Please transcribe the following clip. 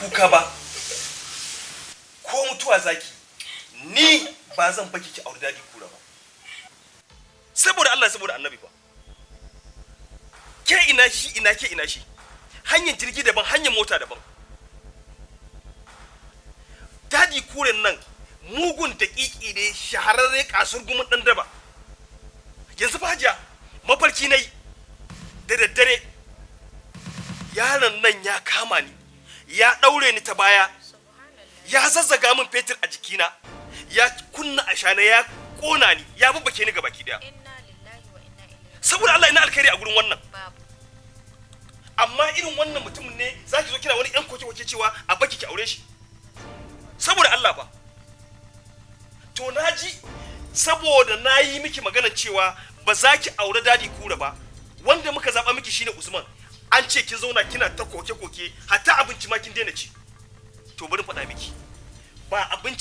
kuka ba ko mutuwa zaki ni ba zan baki ki aure dadi kura ba saboda Allah saboda annabi ba ke ina shi hanyar jirgi daban hanyar mota daban dadi kuren nan mugun daƙiƙi ne shahararre kasur gumin dan daba yanzu fa hajiya mafarki nayi da daddare yaron nan ya kama ni ya daure ni ta baya ya zazzaga min fetur a jikina ya kunna ashana ya kona ni ya babbake ni gabaki daya saboda Allah ina alkhairi a gurin wannan amma irin wannan mutumin ne zaki zo kina wani yan koke cewa a baki ki aure shi saboda Allah ba to naji saboda nayi miki magana cewa ba za ki aure dadi kura ba wanda muka zaba miki shine Usman an ce kin zauna kina ta koke hatta abinci ma kin daina ci to bari faɗa miki ba abinci